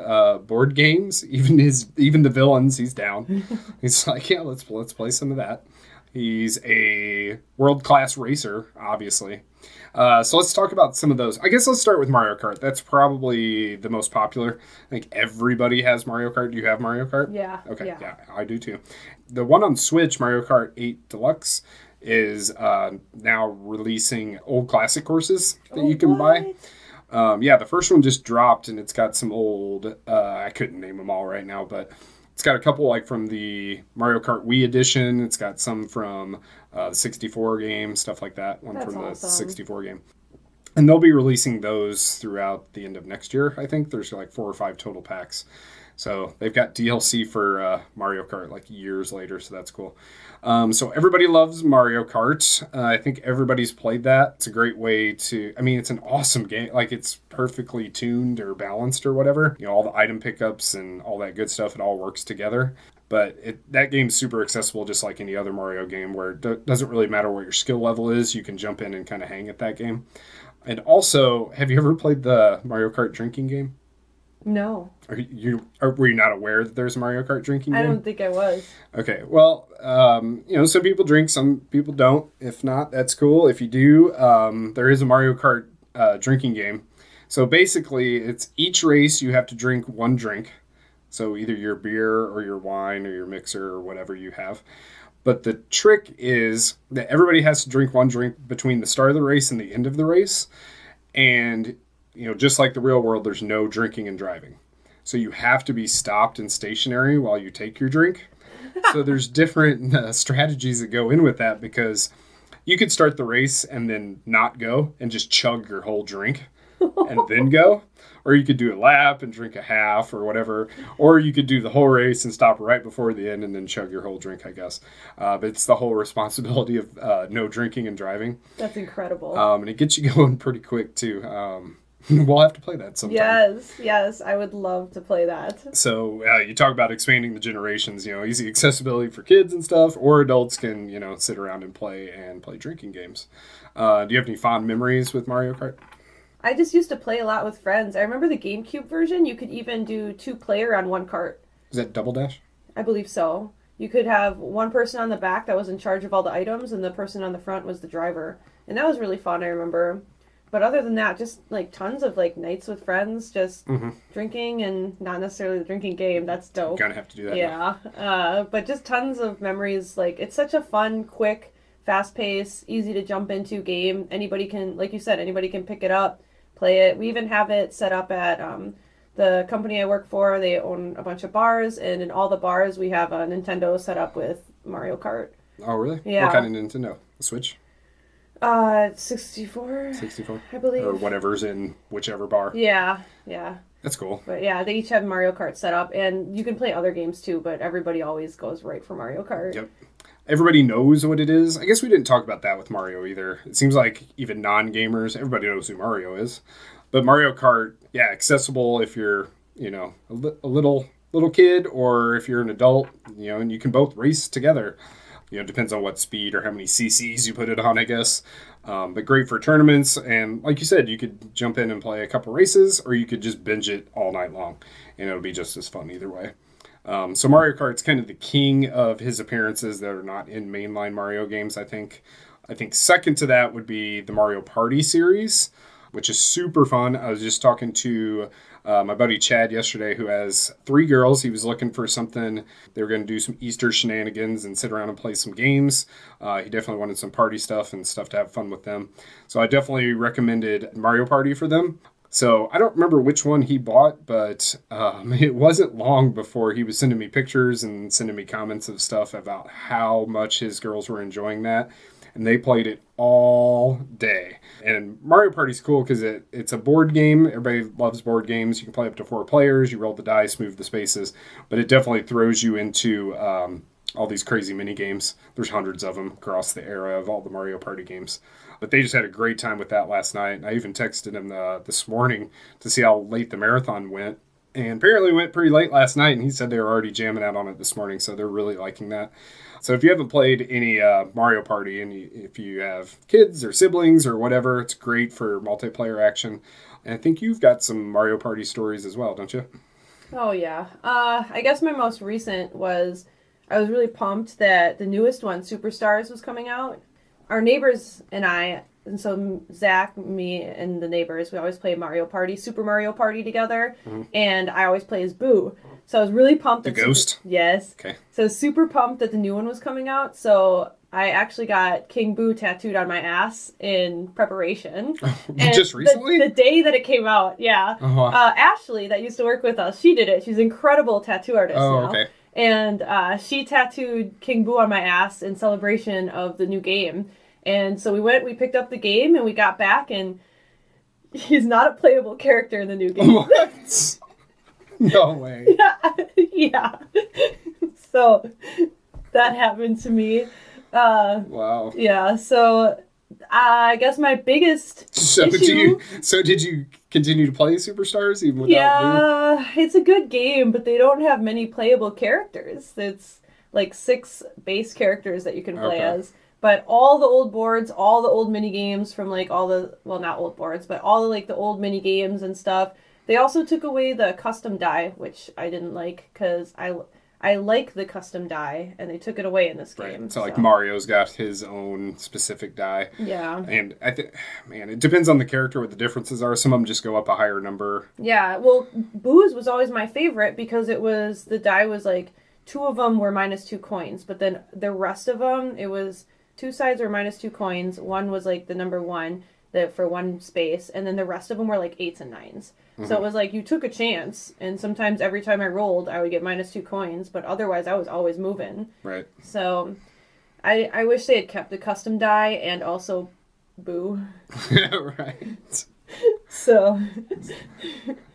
board games. Even the villains, he's down. He's like, yeah, let's play some of that. He's a world-class racer, obviously. So let's talk about some of those. I guess let's start with Mario Kart. That's probably the most popular. I think everybody has Mario Kart. Do you have Mario Kart? Yeah. Okay, yeah, I do too. The one on Switch, Mario Kart 8 Deluxe, is now releasing old classic courses that you can buy. The first one just dropped, and it's got some old, I couldn't name them all right now, but it's got a couple like from the Mario Kart Wii edition. It's got some from the 64 game, stuff like that. One from the 64 game. And they'll be releasing those throughout the end of next year, I think. There's like 4 or 5 total packs. So they've got DLC for Mario Kart like years later, so that's cool. So everybody loves Mario Kart. I think everybody's played that. It's a great way to, it's an awesome game. Like it's perfectly tuned or balanced or whatever. All the item pickups and all that good stuff, it all works together. But that game's super accessible just like any other Mario game where it doesn't really matter what your skill level is. You can jump in and kind of hang at that game. And also, have you ever played the Mario Kart drinking game? No. Were you not aware that there's a Mario Kart drinking game? I don't think I was. Okay, well, some people drink, some people don't. If not, that's cool. If you do, there is a Mario Kart drinking game. So basically, it's each race you have to drink one drink. So either your beer or your wine or your mixer or whatever you have. But the trick is that everybody has to drink one drink between the start of the race and the end of the race. And just like the real world, there's no drinking and driving. So you have to be stopped and stationary while you take your drink. So there's different strategies that go in with that because you could start the race and then not go and just chug your whole drink. and then go. Or you could do a lap and drink a half or whatever. Or you could do the whole race and stop right before the end and then chug your whole drink, I guess. But it's the whole responsibility of no drinking and driving. That's incredible. And it gets you going pretty quick, too. We'll have to play that sometime. Yes, I would love to play that. So you talk about expanding the generations, easy accessibility for kids and stuff, or adults can, sit around and play drinking games. Do you have any fond memories with Mario Kart? I just used to play a lot with friends. I remember the GameCube version, you could even do 2-player on one cart. Is that Double Dash? I believe so. You could have one person on the back that was in charge of all the items, and the person on the front was the driver. And that was really fun, I remember. But other than that, just tons of nights with friends, just drinking, and not necessarily the drinking game. That's dope. You're gonna have to do that. Yeah. But just tons of memories. It's such a fun, quick, fast-paced, easy to jump into game. Anybody can, like you said, anybody can pick it up, play it. We even have it set up at the company I work for. They own a bunch of bars, and in all the bars we have a Nintendo set up with Mario Kart. Oh, really? Yeah. What kind of Nintendo? The Switch? 64. 64? I believe. Or whatever's in whichever bar. Yeah. That's cool. But yeah, they each have Mario Kart set up, and you can play other games too, but everybody always goes right for Mario Kart. Yep. Everybody knows what it is. I guess we didn't talk about that with Mario either. It seems like even non-gamers, everybody knows who Mario is. But Mario Kart, yeah, accessible if you're, a little kid, or if you're an adult, and you can both race together. Depends on what speed or how many CCs you put it on, I guess. But great for tournaments. And like you said, you could jump in and play a couple races, or you could just binge it all night long. And it'll be just as fun either way. So Mario Kart's kind of the king of his appearances that are not in mainline Mario games, I think. I think second to that would be the Mario Party series, which is super fun. I was just talking to my buddy Chad yesterday, who has 3 girls. He was looking for something. They were going to do some Easter shenanigans and sit around and play some games. He definitely wanted some party stuff and stuff to have fun with them. So I definitely recommended Mario Party for them. So I don't remember which one he bought, but it wasn't long before he was sending me pictures and sending me comments of stuff about how much his girls were enjoying that. And they played it all day. And Mario Party's cool because it's a board game. Everybody loves board games. You can play up to 4 players. You roll the dice, move the spaces. But it definitely throws you into all these crazy mini games. There's hundreds of them across the era of all the Mario Party games. But they just had a great time with that last night. I even texted him this morning to see how late the marathon went. And apparently went pretty late last night, and he said they were already jamming out on it this morning, so they're really liking that. So if you haven't played any Mario Party, and if you have kids or siblings or whatever, it's great for multiplayer action. And I think you've got some Mario Party stories as well, don't you? Oh, yeah. I guess my most recent was, I was really pumped that the newest one, Superstars, was coming out. Our neighbors and I, and so Zach, me, and the neighbors, we always play Mario Party, Super Mario Party together, and I always play as Boo. So I was really pumped. The Ghost? Yes. Okay. So super pumped that the new one was coming out, so I actually got King Boo tattooed on my ass in preparation. And just recently? The day that it came out, yeah. Uh-huh. Ashley, that used to work with us, she did it. She's an incredible tattoo artist now. Okay. And she tattooed King Boo on my ass in celebration of the new game. And so we picked up the game, and we got back, and he's not a playable character in the new game. What? No way. Yeah. So that happened to me. Wow. Yeah, so I guess my biggest issue... Did you continue to play Superstars even without Boo? It's a good game, but they don't have many playable characters. It's 6 base characters that you can play as. But all the old boards, all the old mini games from all the, well, not old boards, but all the old mini games and stuff. They also took away the custom die, which I didn't like because I like the custom die, and they took it away in this game. So Mario's got his own specific die. Yeah. And I think, man, it depends on the character what the differences are. Some of them just go up a higher number. Yeah, well, Boo's was always my favorite because the die was 2 of them were -2 coins, but then the rest of them, it was 2 sides were -2 coins. One was the number 1 for 1 space, and then the rest of them were 8s and 9s. Mm-hmm. So it was you took a chance, and sometimes every time I rolled, I would get -2 coins, but otherwise I was always moving. Right. So I wish they had kept the custom die and also Boo. Right. So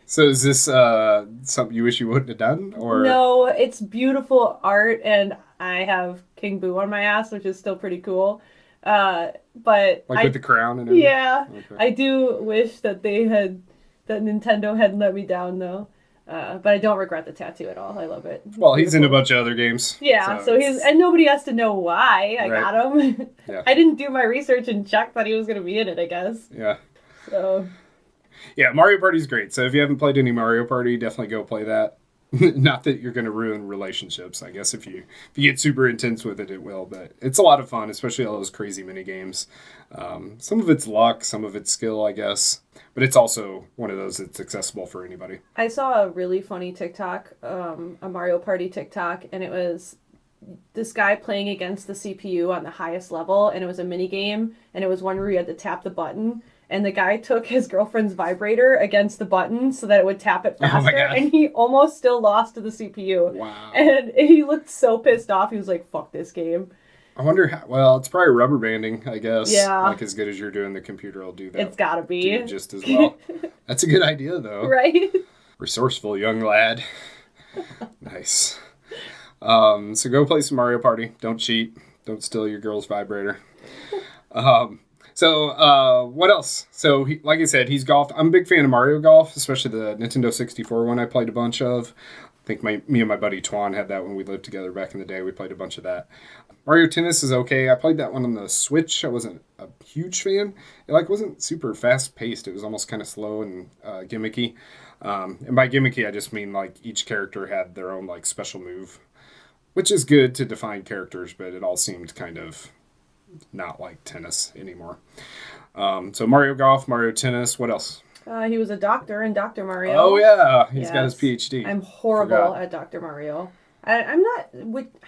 So is this something you wish you wouldn't have done? Or no, it's beautiful art, and I have King Boo on my ass, which is still pretty cool. But like with the crown and everything? yeah, Okay. I do wish that Nintendo hadn't let me down though. But I don't regret the tattoo at all. I love it. Well, he's in a bunch of other games. Yeah, so and nobody has to know why I Right. got him. Yeah. I didn't do my research and check that he was going to be in it, I guess. Yeah. So Yeah, Mario Party's great. So if you haven't played any Mario Party, definitely go play that. Not that you're going to ruin relationships. I guess if you get super intense with it, it will. But it's a lot of fun, especially all those crazy mini games. Some of it's luck, some of it's skill, I guess. But it's also one of those that's accessible for anybody. I saw a really funny TikTok, a Mario Party TikTok, and it was this guy playing against the CPU on the highest level, and it was a mini game, and it was one where you had to tap the button. And the guy took his girlfriend's vibrator against the button so that it would tap it faster. God. And he almost still lost to the CPU. Wow. And he looked so pissed off. He was like, fuck this game. I wonder how, well, it's probably rubber banding, I guess. Yeah. Like as good as you're doing, the computer will do that. It's gotta Do be. it just as well. That's a good idea, though. Right? Resourceful young lad. Nice. So go play some Mario Party. Don't cheat. Don't steal your girl's vibrator. So what else? So, like I said, he's golfed. I'm a big fan of Mario Golf, especially the Nintendo 64 one I played a bunch of. I think me and my buddy Twan had that when we lived together back in the day. We played a bunch of that. Mario Tennis is okay. I played that one on the Switch. I wasn't a huge fan. It wasn't super fast-paced. It was almost kind of slow and gimmicky. And by gimmicky, I just mean each character had their own special move, which is good to define characters, but it all seemed kind of not like tennis anymore. So Mario Golf, Mario Tennis, what else? He was a doctor in Dr. Mario. Oh yeah, he's got his PhD. I'm horrible at Dr. Mario. I'm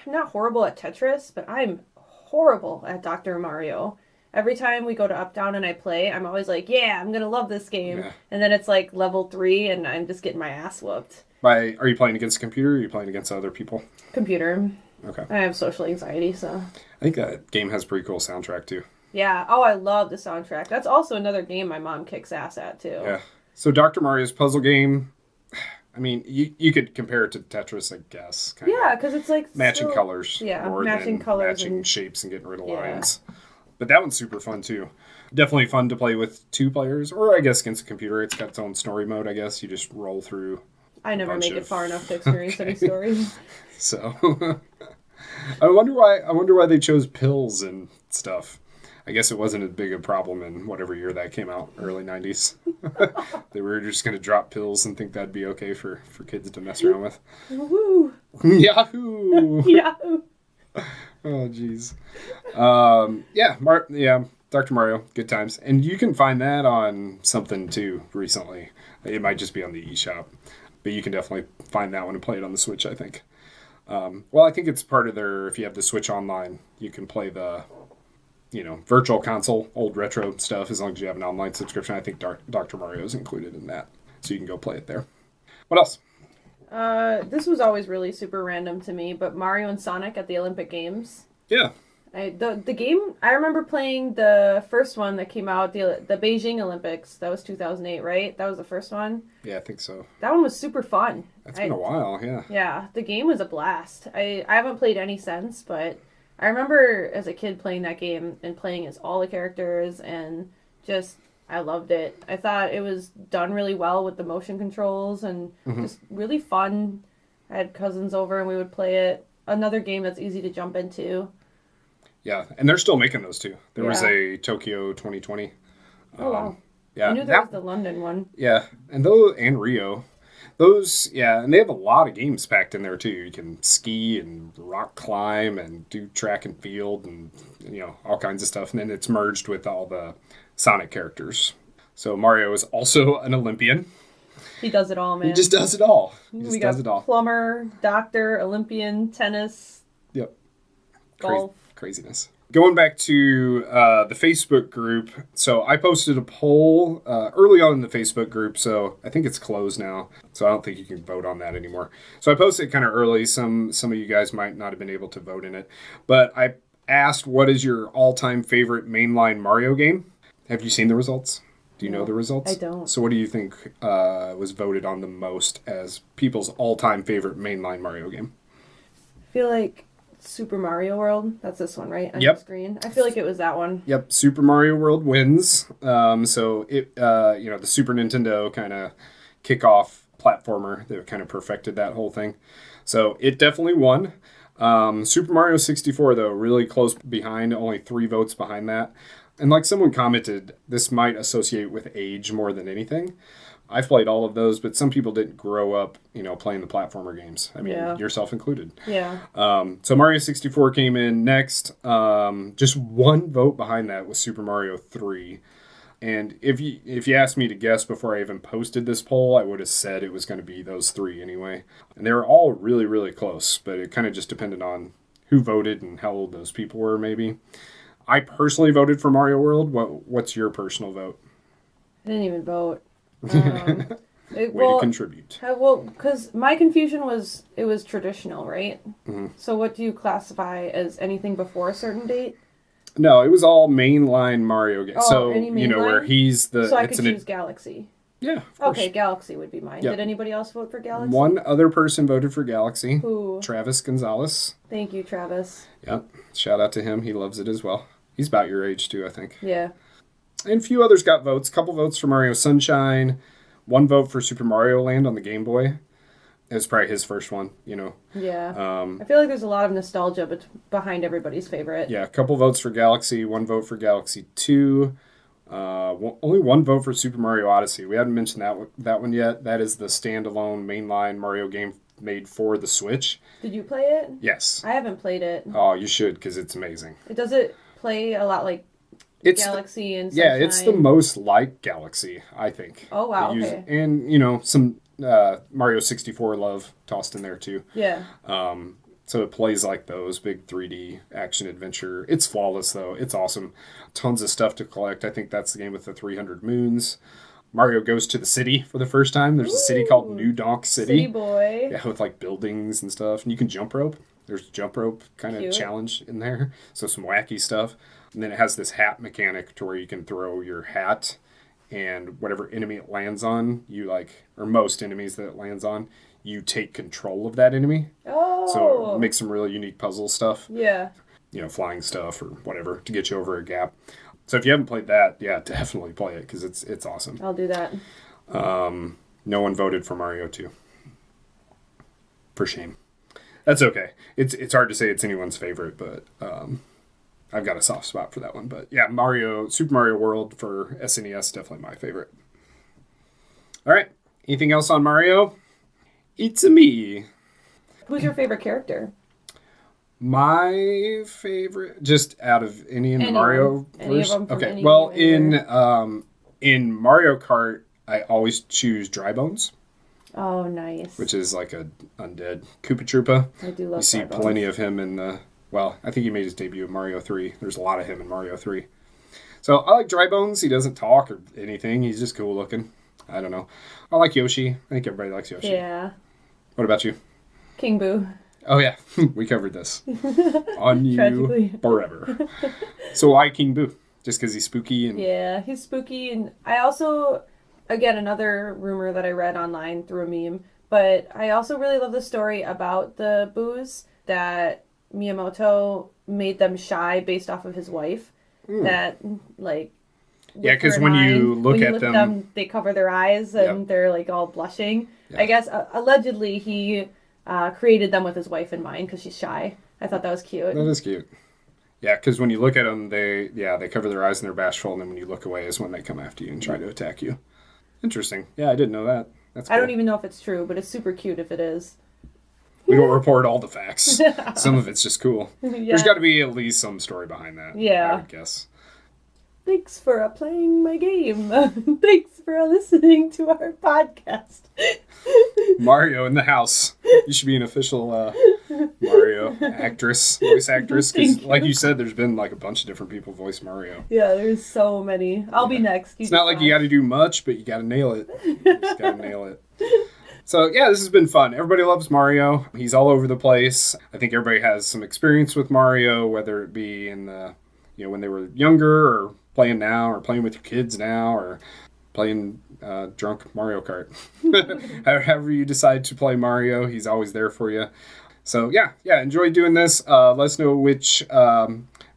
not horrible at Tetris, but I'm horrible at Dr. Mario. Every time we go to Up Down and I play, I'm always like, yeah, I'm gonna love this game. Yeah. And then it's like level 3 and I'm just getting my ass whooped. Are you playing against a computer or are you playing against other people? Computer. Okay. I have social anxiety, so. I think that game has a pretty cool soundtrack too. Yeah. Oh, I love the soundtrack. That's also another game my mom kicks ass at too. Yeah. So Dr. Mario's puzzle game, I mean, you could compare it to Tetris, I guess. Yeah, because it's like matching colors. Yeah, more matching than colors matching and shapes and getting rid of lines. But that one's super fun too. Definitely fun to play with 2 players, or I guess against a computer. It's got its own story mode, I guess. You just roll through. I never make it far enough to experience any story. So I wonder why they chose pills and stuff. I guess it wasn't as big a problem in whatever year that came out, early 90s. They were just going to drop pills and think that'd be okay for kids to mess around with. Woo! Yahoo! Yahoo! Oh, jeez. Dr. Mario, good times. And you can find that on something, too, recently. It might just be on the eShop. But you can definitely find that one and play it on the Switch, I think. I think it's part of if you have the Switch Online, you can play the, virtual console, old retro stuff, as long as you have an online subscription. I think Dr. Mario is included in that. So you can go play it there. What else? This was always really super random to me, but Mario and Sonic at the Olympic Games. Yeah. The game, I remember playing the first one that came out, the Beijing Olympics. That was 2008, right? That was the first one? Yeah, I think so. That one was super fun. That's been a while, yeah. Yeah, the game was a blast. I haven't played any since, but I remember as a kid playing that game and playing as all the characters and just, I loved it. I thought it was done really well with the motion controls and just really fun. I had cousins over and we would play it. Another game that's easy to jump into. Yeah, and they're still making those too. There was a Tokyo 2020. Oh, wow. Yeah, I knew there was the London one. Yeah, and Rio. And they have a lot of games packed in there too. You can ski and rock climb and do track and field and all kinds of stuff. And then it's merged with all the Sonic characters. So Mario is also an Olympian. He does it all, man. He just does it all. He does it all. Plumber, doctor, Olympian, tennis. Yep. Golf. Craziness. Going back to the Facebook group, so I posted a poll early on in the Facebook group, so I think it's closed now, so I don't think you can vote on that anymore. So I posted it kind of early. Some of you guys might not have been able to vote in it, but I asked, what is your all-time favorite mainline Mario game? Have you seen the results? Do you know the results? I don't. So what do you think was voted on the most as people's all-time favorite mainline Mario game? I feel like Super Mario World. That's this one, right? On Yep. the screen. I feel like it was that one. Yep, Super Mario World wins. So it, the Super Nintendo kind of kickoff platformer that kind of perfected that whole thing. So it definitely won. Super Mario 64, though, really close behind, only 3 votes behind that. And like someone commented, this might associate with age more than anything. I've played all of those, but some people didn't grow up, playing the platformer games. I mean, yourself included. Yeah. So Mario 64 came in next. Just 1 vote behind that was Super Mario 3. And if you asked me to guess before I even posted this poll, I would have said it was going to be those 3 anyway. And they were all really, really close, but it kind of just depended on who voted and how old those people were, maybe. I personally voted for Mario World. What's your personal vote? I didn't even vote. Way to contribute. Because my confusion was, it was traditional, right? Mm-hmm. So what do you classify as anything before a certain date? No, it was all mainline Mario games. Oh, so, any mainline? where he's the... So I could choose Galaxy. Yeah, of course. Okay, Galaxy would be mine. Yep. Did anybody else vote for Galaxy? One other person voted for Galaxy. Who? Travis Gonzalez. Thank you, Travis. Yep. Shout out to him. He loves it as well. He's about your age, too, I think. Yeah. And a few others got votes. A couple votes for Mario Sunshine. 1 vote for Super Mario Land on the Game Boy. It was probably his first one, Yeah. I feel like there's a lot of nostalgia behind everybody's favorite. Yeah, a couple votes for Galaxy. 1 vote for Galaxy 2. Only 1 vote for Super Mario Odyssey. We haven't mentioned that one yet. That is the standalone mainline Mario game made for the Switch. Did you play it? Yes. I haven't played it. Oh, you should, because it's amazing. Does it play a lot like Galaxy and Sunshine? Yeah, it's the most like Galaxy, I think. Oh, wow, okay. And, some Mario 64 love tossed in there, too. Yeah. So it plays like those, big 3D action adventure. It's flawless, though. It's awesome. Tons of stuff to collect. I think that's the game with the 300 moons. Mario goes to the city for the first time. There's a city called New Donk City. City boy. Yeah, with like buildings and stuff. And you can jump rope. There's a jump rope kind of challenge in there. So some wacky stuff. And then it has this hat mechanic to where you can throw your hat and whatever enemy it lands on, or most enemies that it lands on, you take control of that enemy. Oh. So it makes some really unique puzzle stuff. Yeah. Flying stuff or whatever to get you over a gap. So if you haven't played that, yeah, definitely play it because it's awesome. I'll do that. No one voted for Mario 2. For shame. That's okay. It's hard to say it's anyone's favorite, but I've got a soft spot for that one. But yeah, Super Mario World for SNES, definitely my favorite. All right. Anything else on Mario? It's me. Who's your favorite character? My favorite, just out of any in the Mario verse? Okay. Well, in Mario Kart, I always choose Dry Bones. Oh, nice. Which is like a undead Koopa Troopa. I do love You see Dry Bones. plenty of him in I think he made his debut in Mario 3. There's a lot of him in Mario 3. So I like Dry Bones. He doesn't talk or anything. He's just cool looking. I don't know. I like Yoshi. I think everybody likes Yoshi. Yeah. What about you? King Boo. Oh, yeah. We covered this. On you forever. So why King Boo? Just because he's spooky? Yeah, he's spooky. And I also, again, another rumor that I read online through a meme, but I also really love the story about the Boos, that Miyamoto made them shy based off of his wife. That, yeah, because when you look at them, they cover their eyes and they're all blushing. Yeah. I guess allegedly he created them with his wife in mind because she's shy. I thought that was cute. That is cute. Yeah, because when you look at them, they cover their eyes and they're bashful, and then when you look away is when they come after you and try to attack you. Interesting. Yeah, I didn't know that. That's cool. I don't even know if it's true, but it's super cute if it is. We don't report all the facts. Some of it's just cool. Yeah. There's got to be at least some story behind that. Yeah. I would guess. Thanks for playing my game. Thanks for listening to our podcast. Mario in the house. You should be an official Mario voice actress. Because like you said, there's been a bunch of different people voice Mario. Yeah, there's so many. I'll be next. It's not like you got to do much, but you got to nail it. You just got to nail it. So, yeah, this has been fun. Everybody loves Mario. He's all over the place. I think everybody has some experience with Mario, whether it be in the, when they were younger or playing now or playing with your kids now or playing drunk Mario Kart. However you decide to play Mario, he's always there for you. So yeah, enjoy doing this. Let us know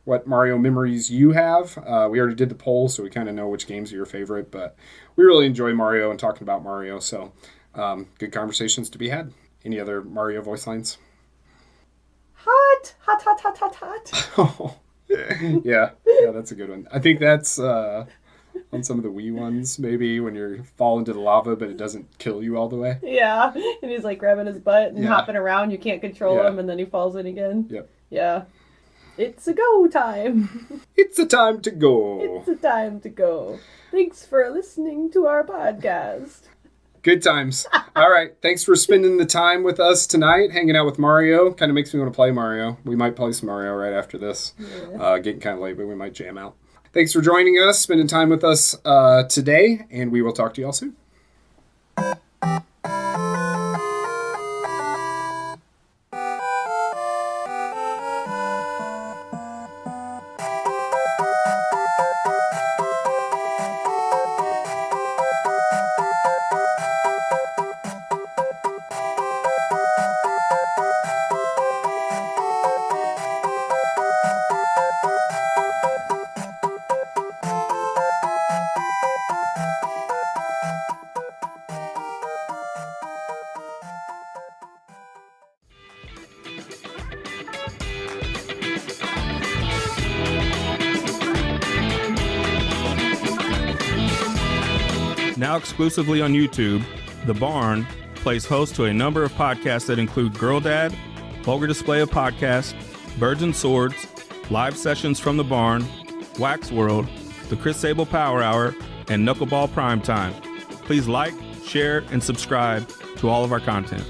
what Mario memories you have. We already did the poll, so we kind of know which games are your favorite, but we really enjoy Mario and talking about Mario, so good conversations to be had. Any other Mario voice lines? Hot, hot, hot, hot, hot, hot. Oh, yeah, that's a good one. I think that's on some of the Wii ones, maybe, when you fall into the lava, but it doesn't kill you all the way. Yeah, and he's like grabbing his butt and hopping around. You can't control him, and then he falls in again. Yep. Yeah. It's a go time. It's a time to go. It's a time to go. Thanks for listening to our podcast. Good times. All right. Thanks for spending the time with us tonight, hanging out with Mario. Kind of makes me want to play Mario. We might play some Mario right after this. Yeah. Getting kind of late, but we might jam out. Thanks for joining us, spending time with us today, and we will talk to you all soon. Now exclusively on YouTube, The Barn plays host to a number of podcasts that include Girl Dad, Vulgar Display of Podcasts, Birds and Swords, Live Sessions from the Barn, Wax World, The Chris Sable Power Hour, and Knuckleball Primetime. Please like, share, and subscribe to all of our content.